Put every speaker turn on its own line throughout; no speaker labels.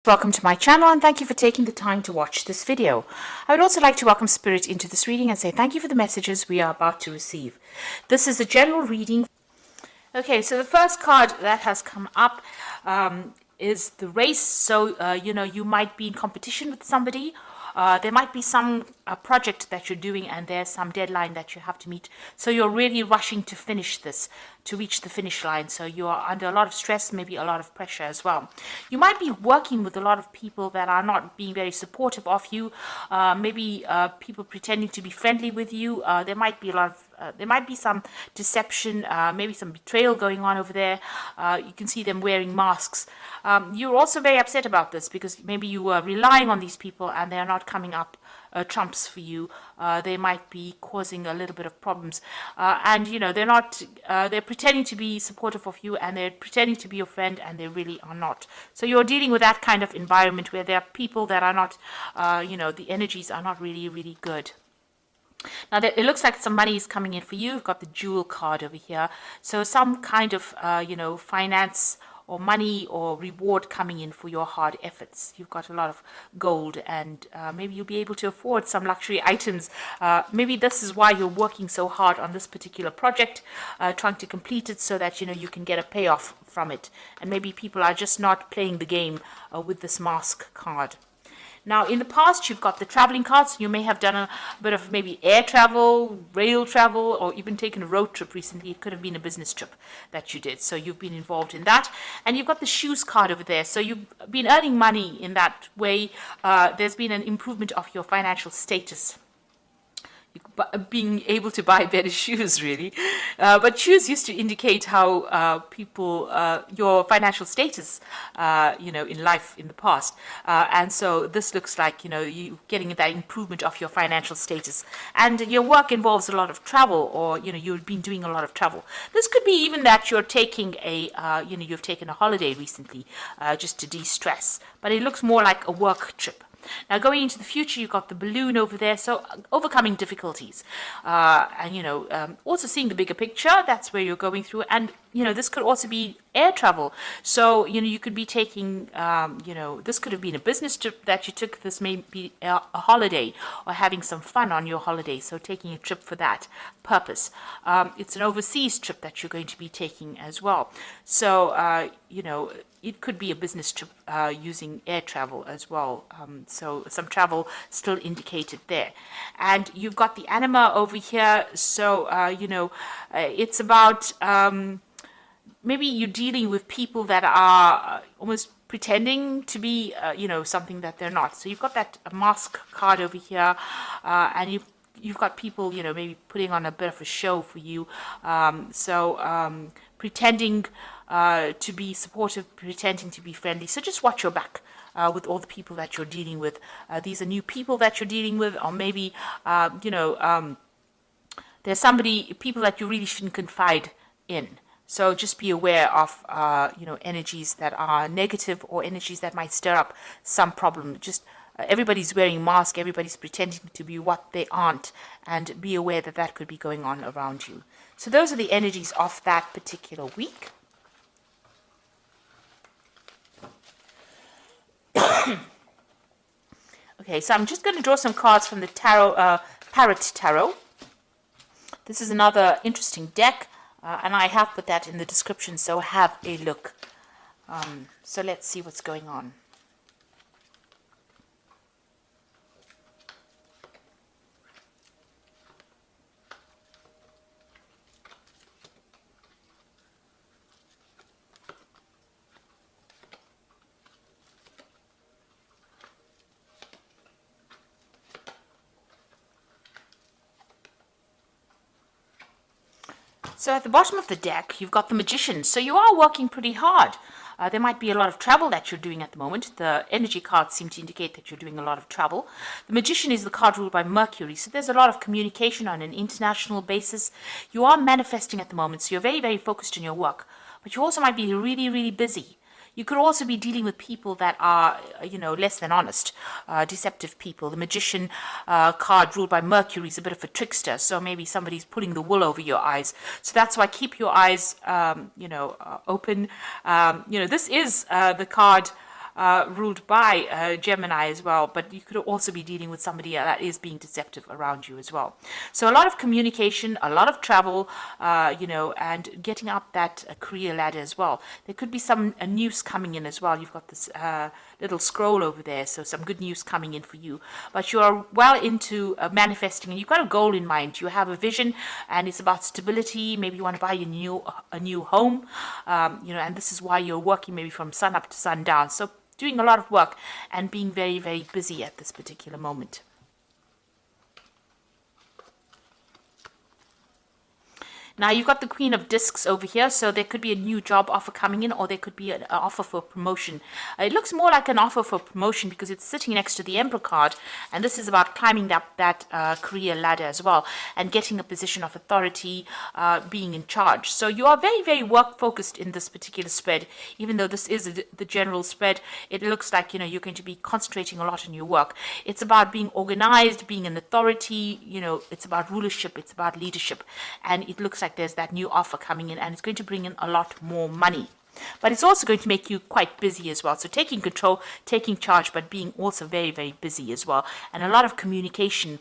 Welcome to my channel and thank you for taking the time to watch this video. I would also like to welcome Spirit into this reading and say thank you for the messages we are about to receive. This is a general reading. Okay, so the first card that has come up is the race. So, you might be in competition with somebody. There might be some project that you're doing and there's some deadline that you have to meet. So you're really rushing to finish this, to reach the finish line. So you are under a lot of stress, maybe a lot of pressure as well. You might be working with a lot of people that are not being very supportive of you. Maybe people pretending to be friendly with you. There might be there might be some deception, maybe some betrayal going on over there. You can see them wearing masks. You're also very upset about this because maybe you were relying on these people and they're not coming up trumps for you. They might be causing a little bit of problems, and they're not. They're pretending to be supportive of you, and they're pretending to be your friend, and they really are not. So you're dealing with that kind of environment where there are people that are not. The energies are not really good. Now, it looks like some money is coming in for you. You've got the Jewel card over here. So some kind of, finance or money or reward coming in for your hard efforts. You've got a lot of gold and maybe you'll be able to afford some luxury items. Maybe this is why you're working so hard on this particular project, trying to complete it so that, you can get a payoff from it. And maybe people are just not playing the game with this mask card. Now, in the past, you've got the traveling cards. You may have done a bit of maybe air travel, rail travel, or even taken a road trip recently. It could have been a business trip that you did. So you've been involved in that. And you've got the shoes card over there. So you've been earning money in that way. There's been an improvement of your financial status. Being able to buy better shoes, really. But shoes used to indicate how your financial status, in life in the past. And so this looks like, you getting that improvement of your financial status. And your work involves a lot of travel or, you've been doing a lot of travel. This could be even that you're taking you've taken a holiday recently just to de-stress. But it looks more like a work trip. Now, going into the future, you've got the balloon over there, so overcoming difficulties. Also seeing the bigger picture, that's where you're going through. And, this could also be air travel. So, you could be taking, this could have been a business trip that you took. This may be a holiday or having some fun on your holiday. So taking a trip for that purpose. It's an overseas trip that you're going to be taking as well. So, it could be a business trip using air travel as well. So some travel still indicated there. And you've got the anima over here. So, it's about maybe you're dealing with people that are almost pretending to be, something that they're not. So you've got that mask card over here, and you've got people, maybe putting on a bit of a show for you. Pretending to be supportive, pretending to be friendly. So just watch your back with all the people that you're dealing with. These are new people that you're dealing with, or maybe, there's people that you really shouldn't confide in. So just be aware of, energies that are negative or energies that might stir up some problem. Just everybody's wearing masks, everybody's pretending to be what they aren't, and be aware that that could be going on around you. So those are the energies of that particular week. Okay, so I'm just going to draw some cards from the tarot, Parrot Tarot. This is another interesting deck. And I have put that in the description, so have a look. So let's see what's going on. So at the bottom of the deck, you've got the Magician. So you are working pretty hard. There might be a lot of travel that you're doing at the moment. The energy cards seem to indicate that you're doing a lot of travel. The Magician is the card ruled by Mercury. So there's a lot of communication on an international basis. You are manifesting at the moment. So you're very focused on your work. But you also might be really busy. You could also be dealing with people that are, less than honest, deceptive people. The Magician card ruled by Mercury is a bit of a trickster, so maybe somebody's pulling the wool over your eyes. So that's why keep your eyes, open. This is the card ruled by Gemini as well, but you could also be dealing with somebody that is being deceptive around you as well. So a lot of communication, a lot of travel, and getting up that career ladder as well. There could be some news coming in as well. You've got this little scroll over there, so some good news coming in for you. But you are well into manifesting, and you've got a goal in mind. You have a vision, and it's about stability. Maybe you want to buy a new home, and this is why you're working maybe from sun up to sundown. So doing a lot of work and being very, very busy at this particular moment. Now you've got the Queen of Discs over here, so there could be a new job offer coming in, or there could be an offer for promotion. It looks more like an offer for promotion because it's sitting next to the Emperor card, and this is about climbing up that career ladder as well and getting a position of authority, being in charge. So you are very, very work focused in this particular spread. Even though this is the general spread, it looks like you're going to be concentrating a lot on your work. It's about being organized, being an authority. It's about rulership, it's about leadership, and it looks like there's that new offer coming in, and it's going to bring in a lot more money. But it's also going to make you quite busy as well. So taking control, taking charge, but being also very, very busy as well. And a lot of communication,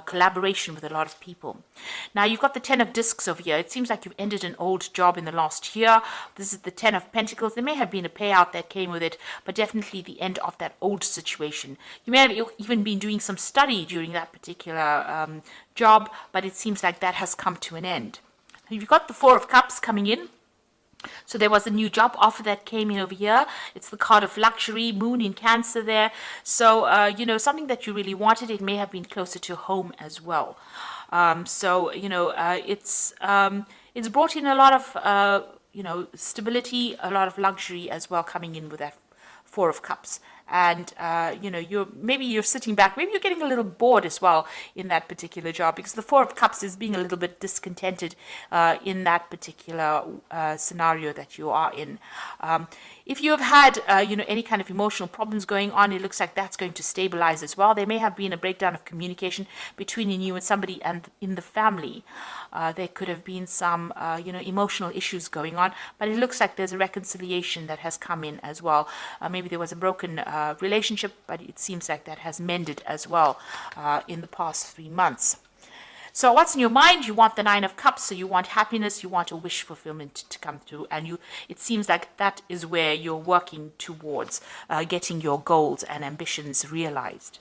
collaboration with a lot of people. Now you've got the 10 of Discs over here. It seems like you've ended an old job in the last year. This is the 10 of Pentacles. There may have been a payout that came with it, but definitely the end of that old situation. You may have even been doing some study during that particular job, but it seems like that has come to an end. You've got the 4 of Cups coming in. So there was a new job offer that came in over here. It's the card of luxury, moon in Cancer there. So, something that you really wanted, it may have been closer to home as well. It's brought in a lot of, stability, a lot of luxury as well coming in with that 4 of Cups. And you're sitting back, maybe you're getting a little bored as well in that particular job, because the 4 of Cups is being a little bit discontented in that particular scenario that you are in. If you have had any kind of emotional problems going on, it looks like that's going to stabilize as well. There may have been a breakdown of communication between you and somebody and in the family. There could have been some emotional issues going on, but it looks like there's a reconciliation that has come in as well. Maybe there was a broken relationship, but it seems like that has mended as well in the past 3 months. So what's in your mind? You want the 9 of Cups, so you want happiness, you want a wish fulfillment to come through, and it seems like that is where you're working towards getting your goals and ambitions realized.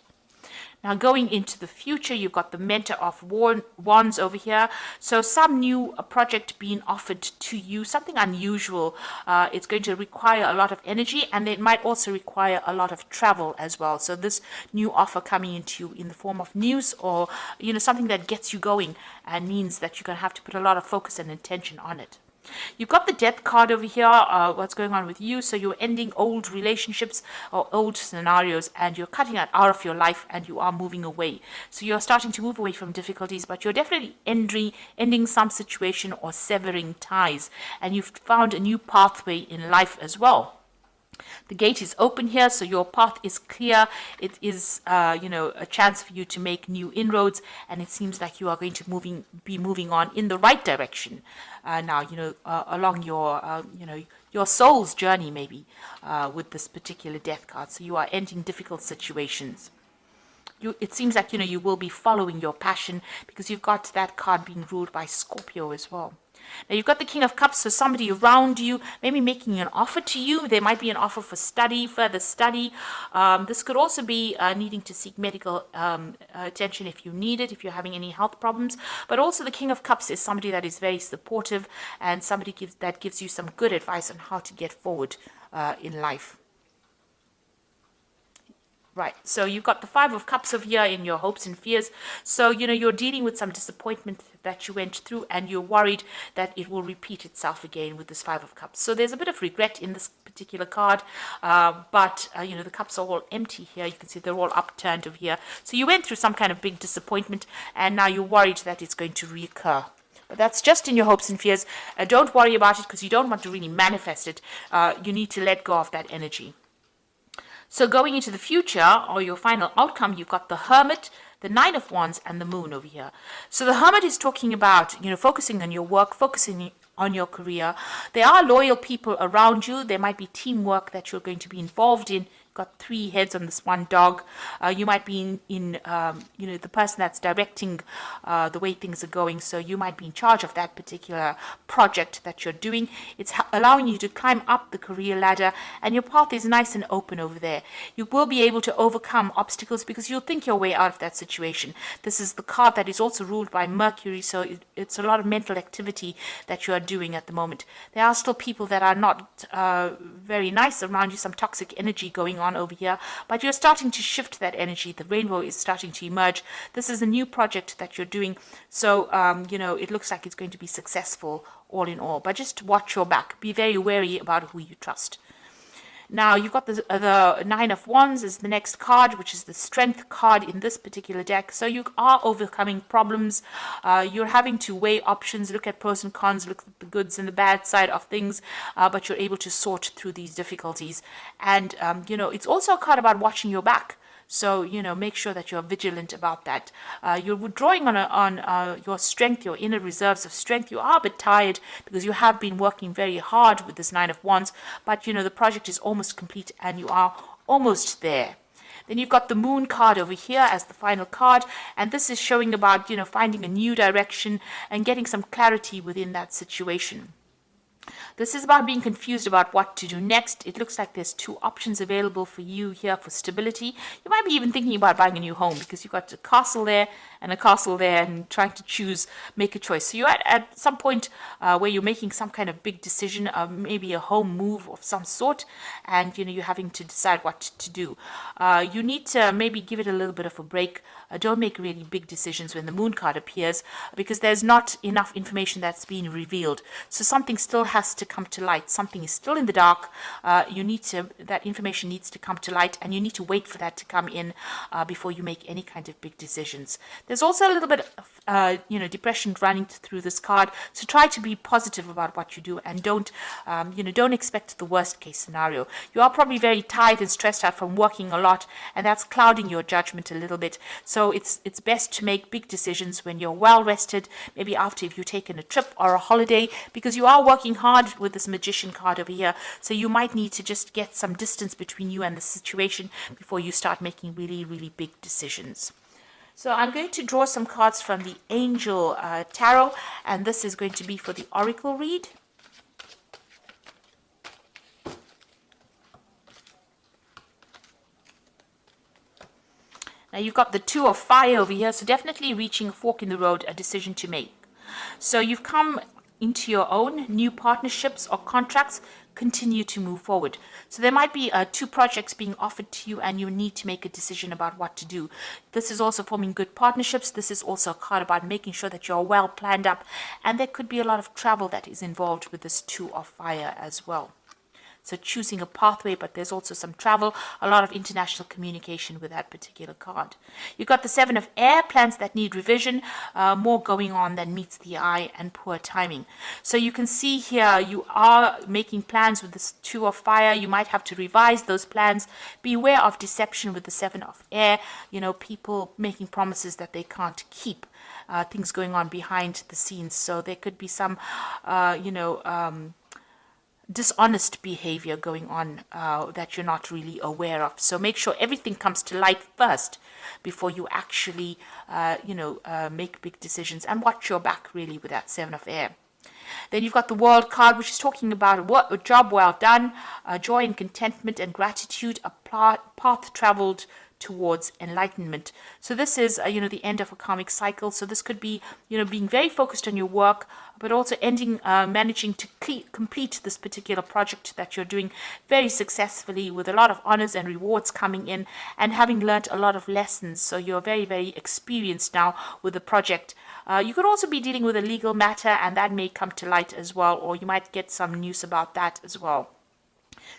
Now going into the future, you've got the Mentor of Wands over here. So some new project being offered to you, something unusual. It's going to require a lot of energy, and it might also require a lot of travel as well. So this new offer coming into you in the form of news, or something that gets you going and means that you're going to have to put a lot of focus and intention on it. You've got the Death card over here, what's going on with you. So you're ending old relationships or old scenarios, and you're cutting that out of your life, and you are moving away. So you're starting to move away from difficulties, but you're definitely ending some situation or severing ties, and you've found a new pathway in life as well. The gate is open here, so your path is clear. It is, a chance for you to make new inroads, and it seems like you are going to be moving on in the right direction now. Along your soul's journey, maybe with this particular Death card. So you are ending difficult situations. It seems like you will be following your passion, because you've got that card being ruled by Scorpio as well. Now you've got the King of Cups, so somebody around you maybe making an offer to you. There might be an offer for further study. This could also be needing to seek medical attention if you need it, if you're having any health problems. But also the King of Cups is somebody that is very supportive, and somebody that gives you some good advice on how to get forward in life. Right, so you've got the 5 of Cups over here in your hopes and fears. So, you're dealing with some disappointment that you went through, and you're worried that it will repeat itself again with this 5 of Cups. So there's a bit of regret in this particular card, but, the cups are all empty here. You can see they're all upturned over here. So you went through some kind of big disappointment, and now you're worried that it's going to reoccur. But that's just in your hopes and fears. Don't worry about it, because you don't want to really manifest it. You need to let go of that energy. So going into the future, or your final outcome, you've got the Hermit, the 9 of Wands, and the Moon over here. So the Hermit is talking about, focusing on your work, focusing on your career. There are loyal people around you. There might be teamwork that you're going to be involved in. Got 3 heads on this one dog. You might be in the person that's directing the way things are going. So you might be in charge of that particular project that you're doing. It's allowing you to climb up the career ladder, and your path is nice and open over there. You will be able to overcome obstacles because you'll think your way out of that situation. This is the card that is also ruled by Mercury, so it's a lot of mental activity that you are doing at the moment. There are still people that are not very nice around you, some toxic energy going on over here, but you're starting to shift that energy. The rainbow is starting to emerge. This is a new project that you're doing, so it looks like it's going to be successful all in all, but just watch your back. Be very wary about who you trust. Now you've got the 9 of Wands is the next card, which is the strength card in this particular deck. So you are overcoming problems. You're having to weigh options, look at pros and cons, look at the goods and the bad side of things, but you're able to sort through these difficulties. And, it's also a card about watching your back. So, make sure that you're vigilant about that. You're withdrawing on your strength, your inner reserves of strength. You are a bit tired because you have been working very hard with this 9 of Wands. But, the project is almost complete and you are almost there. Then you've got the Moon card over here as the final card. And this is showing about, finding a new direction and getting some clarity within that situation. This is about being confused about what to do next. It looks like there's 2 options available for you here for stability. You might be even thinking about buying a new home because you've got a castle there and a castle there and trying to make a choice. So you're at some point where you're making some kind of big decision, maybe a home move of some sort, and you're having to decide what to do. You need to maybe give it a little bit of a break. Don't make really big decisions when the Moon card appears because there's not enough information that's being revealed. So something still has to come to light. Something is still in the dark. That information needs to come to light, and you need to wait for that to come in before you make any kind of big decisions. There's also a little bit of depression running through this card. So try to be positive about what you do, and don't expect the worst case scenario. You are probably very tired and stressed out from working a lot, and that's clouding your judgment a little bit. So it's best to make big decisions when you're well rested, maybe after if you've taken a trip or a holiday, because you are working hard with this Magician card over here. So you might need to just get some distance between you and the situation before you start making really, really big decisions. So I'm going to draw some cards from the Angel Tarot, and this is going to be for the Oracle read. Now you've got the 2 of Fire over here, so definitely reaching a fork in the road, a decision to make. So you've come into your own new partnerships or contracts, continue to move forward. So there might be 2 projects being offered to you and you need to make a decision about what to do. This is also forming good partnerships. This is also a card about making sure that you're well planned up, and there could be a lot of travel that is involved with this 2 of Fire as well. So choosing a pathway, but there's also some travel, a lot of international communication with that particular card. You've got the 7 of Air, plans that need revision, more going on than meets the eye, and poor timing. So you can see here you are making plans with this 2 of Fire. You might have to revise those plans. Beware of deception with the 7 of Air. People making promises that they can't keep. Things going on behind the scenes. So there could be some, dishonest behavior going on that you're not really aware of. So make sure everything comes to light first before you actually, make big decisions, and watch your back really with that 7 of Air. Then you've got the World card, which is talking about a job well done, joy and contentment and gratitude, a path traveled towards enlightenment. So this is, the end of a karmic cycle. So this could be, being very focused on your work, but also managing to complete this particular project that you're doing very successfully with a lot of honors and rewards coming in, and having learned a lot of lessons. So you're very, very experienced now with the project. You could also be dealing with a legal matter, and that may come to light as well, or you might get some news about that as well,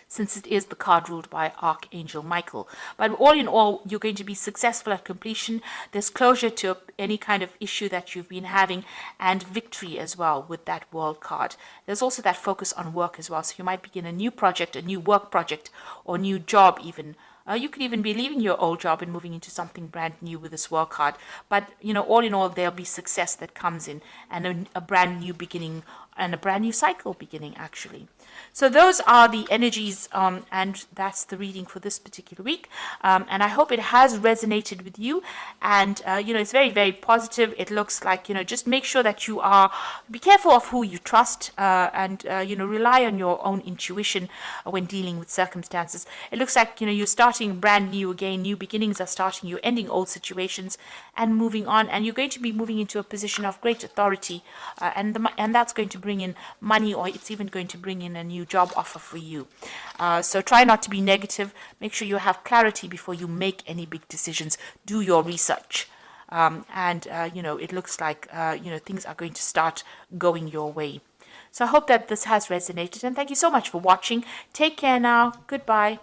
since it is the card ruled by Archangel Michael. But all in all, you're going to be successful at completion. There's closure to any kind of issue that you've been having, and victory as well with that World card. There's also that focus on work as well. So you might begin a new project, a new work project, or new job even. You could even be leaving your old job and moving into something brand new with this World card. But, all in all, there'll be success that comes in, and a brand new beginning and a brand new cycle beginning, actually. So those are the energies, and that's the reading for this particular week. And I hope it has resonated with you. And, it's very, very positive. It looks like, just make sure that be careful of who you trust, and, rely on your own intuition when dealing with circumstances. It looks like, you're starting brand new again. New beginnings are starting. You're ending old situations and moving on. And you're going to be moving into a position of great authority, and that's going to bring in money, or it's even going to bring in a new job offer for you. So try not to be negative. Make sure you have clarity before you make any big decisions. Do your research. It looks like, things are going to start going your way. So I hope that this has resonated, and thank you so much for watching. Take care now. Goodbye.